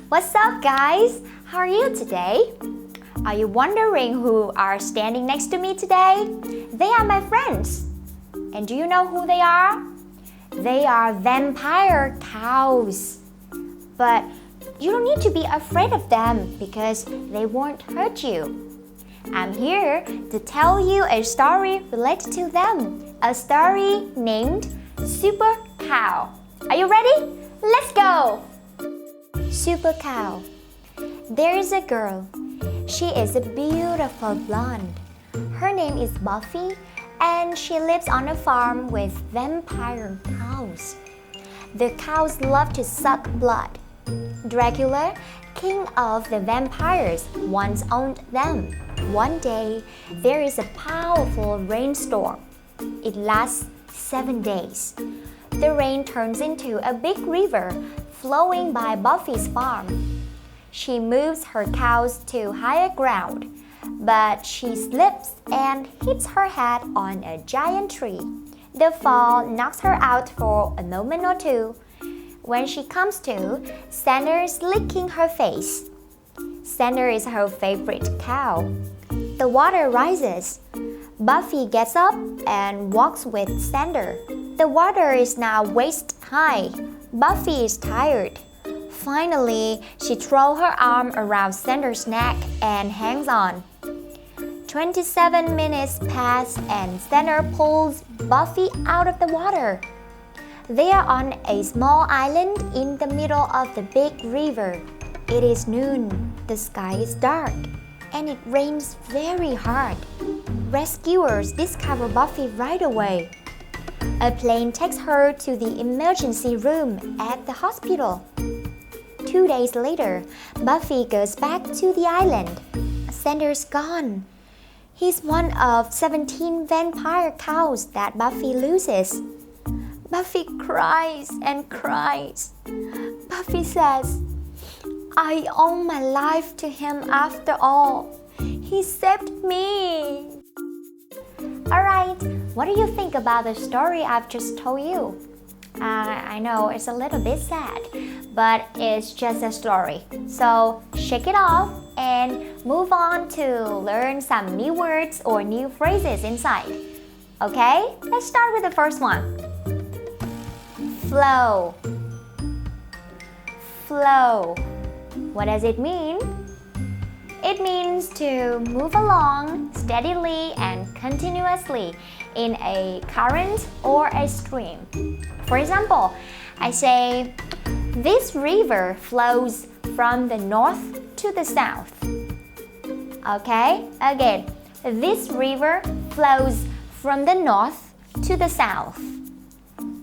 What's up, guys? How are you today? Are you wondering who are standing next to me today? They are my friends. And do you know who they are? They are vampire cows. But you don't need to be afraid of them because they won't hurt you. I'm here to tell you a story related to them. A story named Super Cow. Are you ready? Let's go! Super Cow. There is a girl. She is a beautiful blonde. Her name is Buffy and she lives on a farm with vampire cows. The cows love to suck blood. Dracula, king of the vampires, once owned them. One day, there is a powerful rainstorm. It lasts 7 days. The rain turns into a big river flowing by Buffy's farm. She moves her cows to higher ground, but she slips and hits her head on a giant tree. The fall knocks her out for a moment or two. When she comes to, Sander is licking her face. Sander is her favorite cow. The water rises. Buffy gets up and walks with Sander. The water is now waist high. Buffy is tired. Finally, she throws her arm around Sander's neck and hangs on. 27 minutes pass and Sander pulls Buffy out of the water. They are on a small island in the middle of the big river. It is noon. The sky is dark and it rains very hard. Rescuers discover Buffy right away. A plane takes her to the emergency room at the hospital. 2 days later, Buffy goes back to the island. Sander's gone. He's one of 17 vampire cows that Buffy loses. Buffy cries and cries. Buffy says, I owe my life to him after all. He saved me. Alright, what do you think about the story I've just told you? I know it's a little bit sad, but it's just a story. So shake it off and move on to learn some new words or new phrases inside. Okay, let's start with the first one. Flow. Flow. What does it mean? It means to move along steadily and continuously in a current or a stream. For example, I say, this river flows from the north to the south. Okay, again, this river flows from the north to the south.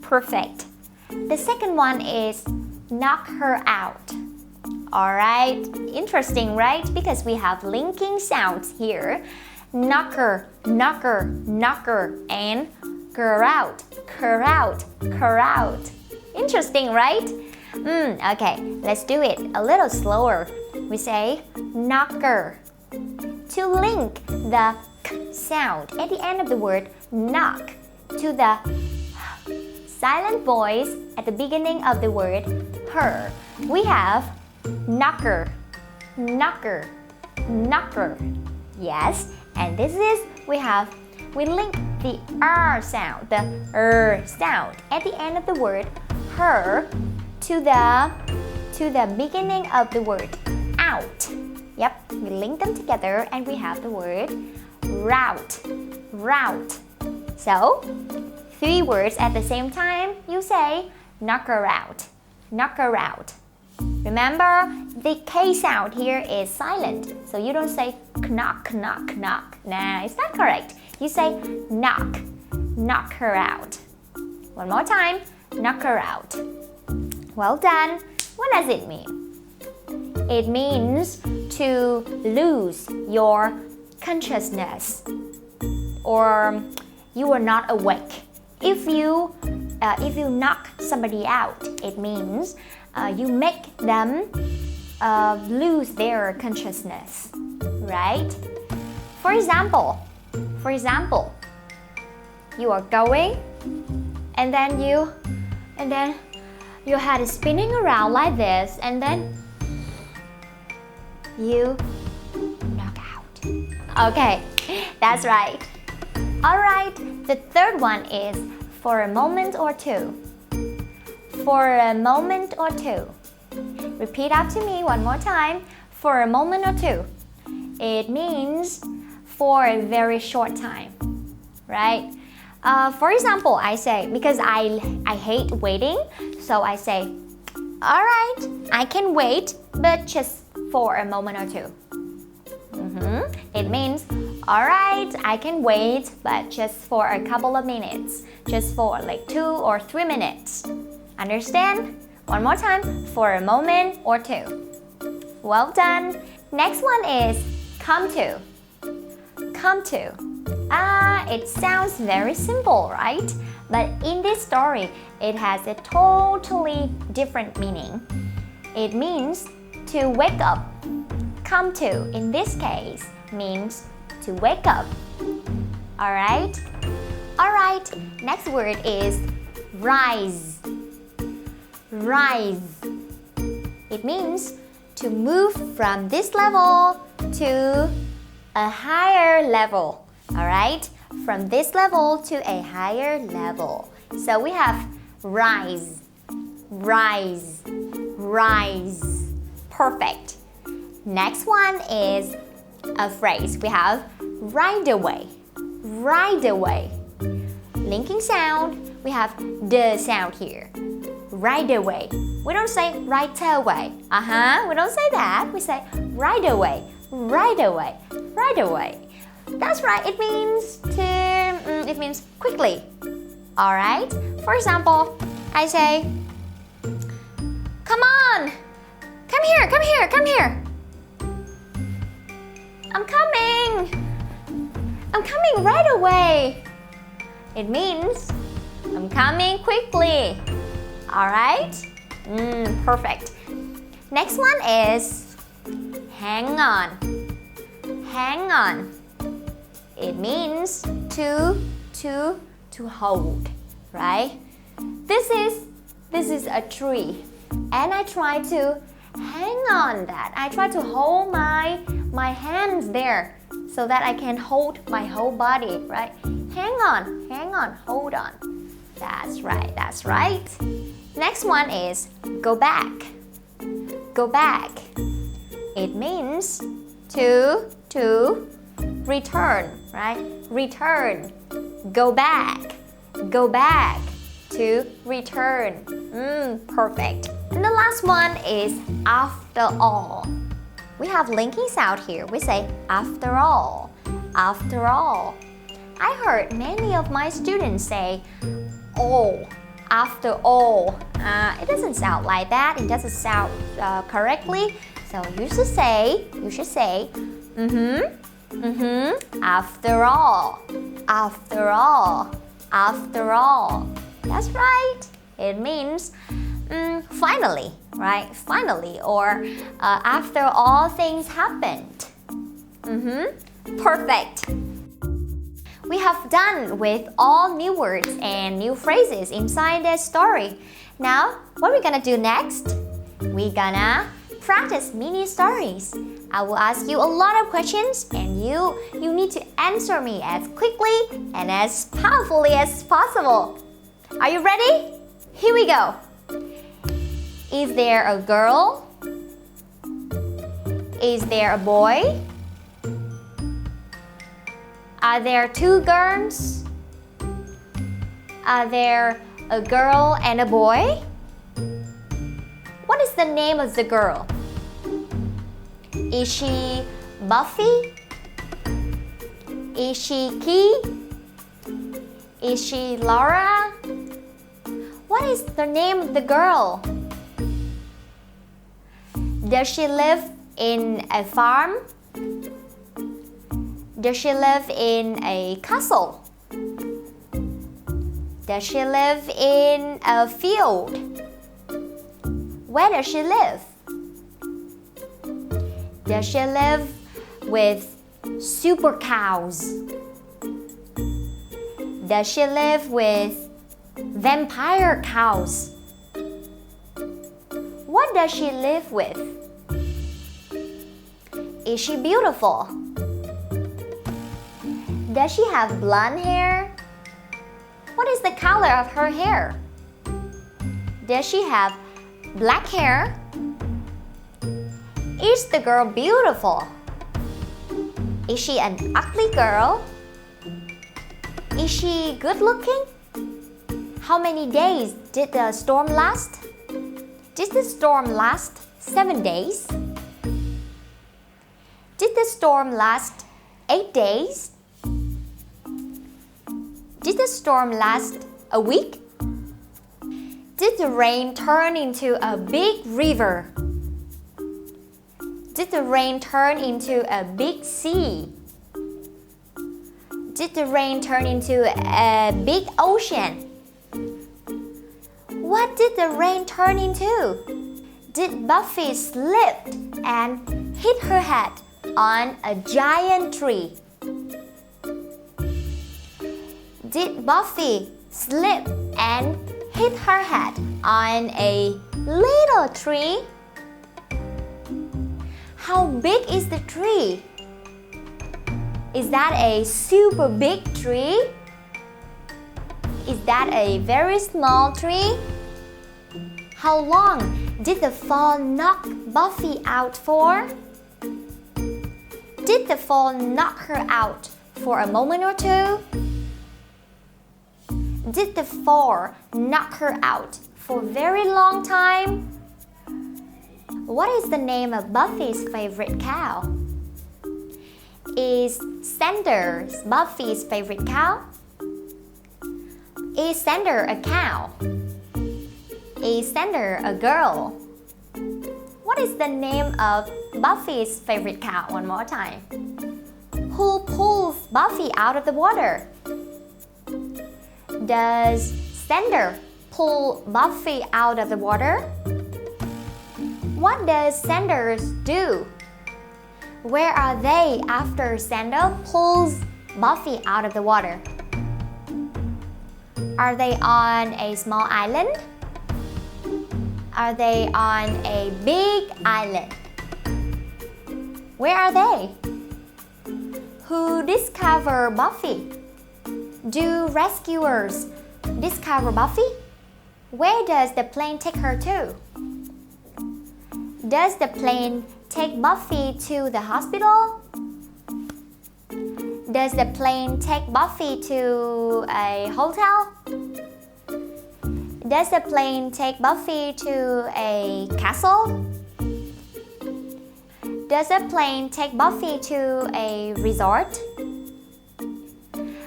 Perfect. The second one is knock her out. Alright, interesting, right? Because we have linking sounds here. Knocker, knocker, knocker, and cur out, cur out, cur out. Interesting, right? Okay, let's do it a little slower. We say knocker. To link the k sound at the end of the word knock to the silent voice at the beginning of the word her, we have knocker, knocker, knocker. Yes, and this is, we link the R sound, the sound at the end of the word her to the beginning of the word out. Yep, we link them together and we have the word route, route. So, 3 words at the same time, you say knock her out, knock her out. Remember, the K sound here is silent, so you don't say knock, knock, knock. Nah, it's not correct. You say knock, knock her out. One more time, knock her out. Well done. What does it mean? It means to lose your consciousness, or you are not awake. If you knock somebody out, it means you make them lose their consciousness, right? For example, you are going, and then your head is spinning around like this, and then you knock out. Okay, that's right. Alright, the third one is for a moment or two. For a moment or two. Repeat after me one more time. For a moment or two. It means for a very short time, right? For example, I say, because I hate waiting, so I say, alright, I can wait, but just for a moment or two. It means, alright, I can wait, but just for a couple of minutes. Just for like 2 or 3 minutes. Understand? One more time, for a moment or two. Well done. Next one is come to. Come to. It sounds very simple, right? But in this story, it has a totally different meaning. It means to wake up. Come to, in this case, means to wake up. Alright? Alright, next word is rise. Rise. It means to move from this level to a higher level. Alright? From this level to a higher level. So we have rise. Rise. Rise. Perfect. Next one is a phrase. We have ride away. Ride away. Linking sound. We have the sound here. Ride away. We don't say right away. We don't say that. We say ride away. Ride away. Ride away. That's right. It means quickly. Alright? For example, I say, come on! Come here, come here, come here! I'm coming! I'm coming right away! It means I'm coming quickly. Alright? Perfect. Next one is hang on. Hang on. It means to hold, right? This is a tree, and I try to hang on that. I try to hold my hands there so that I can hold my whole body, right? Hang on, hold on. That's right, that's right. Next one is go back. Go back. It means to return, right? Return. Go back. Go back. To return. Perfect. And the last one is after all. We have linking sound here. We say after all. After all. I heard many of my students say all. After all. It doesn't sound like that. It doesn't sound correctly. So you should say, after all. After all. After all. That's right. It means finally, right? Finally, or after all things happened. Perfect. We have done with all new words and new phrases inside the story. Now, what we're gonna do next? We're gonna practice mini stories. I will ask you a lot of questions and you need to answer me as quickly and as powerfully as possible. Are you ready? Here we go. Is there a girl? Is there a boy? Are there two girls? Are there a girl and a boy? What is the name of the girl? Is she Buffy? Is she Key? Is she Laura? What is the name of the girl? Does she live in a farm? Does she live in a castle? Does she live in a field? Where does she live? Does she live with super cows? Does she live with vampire cows? What does she live with? Is she beautiful? Does she have blonde hair? What is the color of her hair? Does she have black hair? Is the girl beautiful? Is she an ugly girl? Is she good looking? How many days did the storm last? Did the storm last 7 days? Did the storm last 8 days? Did the storm last a week? Did the rain turn into a big river? Did the rain turn into a big sea? Did the rain turn into a big ocean? What did the rain turn into? Did Buffy slip and hit her head on a giant tree? Did Buffy slip and hit her head on a little tree? How big is the tree? Is that a super big tree? Is that a very small tree? How long did the fall knock Buffy out for? Did the fall knock her out for a moment or two? Did the fall knock her out for a very long time? What is the name of Buffy's favorite cow? Is Xander Buffy's favorite cow? Is Xander a cow? Is Xander a girl? What is the name of Buffy's favorite cow? One more time. Who pulls Buffy out of the water? Does Xander pull Buffy out of the water? What does Xander do? Where are they after Xander pulls Buffy out of the water? Are they on a small island? Are they on a big island? Where are they? Who discovered Buffy? Do rescuers discover Buffy? Where does the plane take her to? Does the plane take Buffy to the hospital? Does the plane take Buffy to a hotel? Does the plane take Buffy to a castle? Does the plane take Buffy to a resort?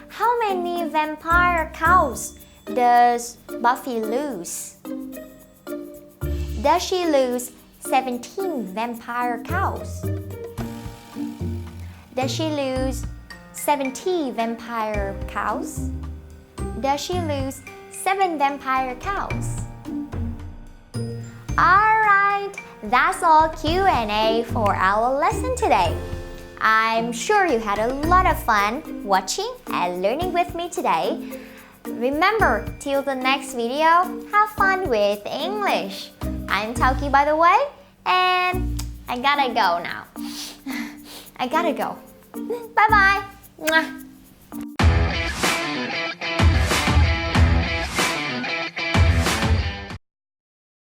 How many vampire cows does Buffy lose? Does she lose 17 vampire cows? Does she lose 70 vampire cows? Does she lose 7 vampire cows? Alright, that's all Q&A for our lesson today. I'm sure you had a lot of fun watching and learning with me today. Remember, till the next video, have fun with English. I'm Tauki, by the way, and I gotta go now. I gotta go. Bye bye.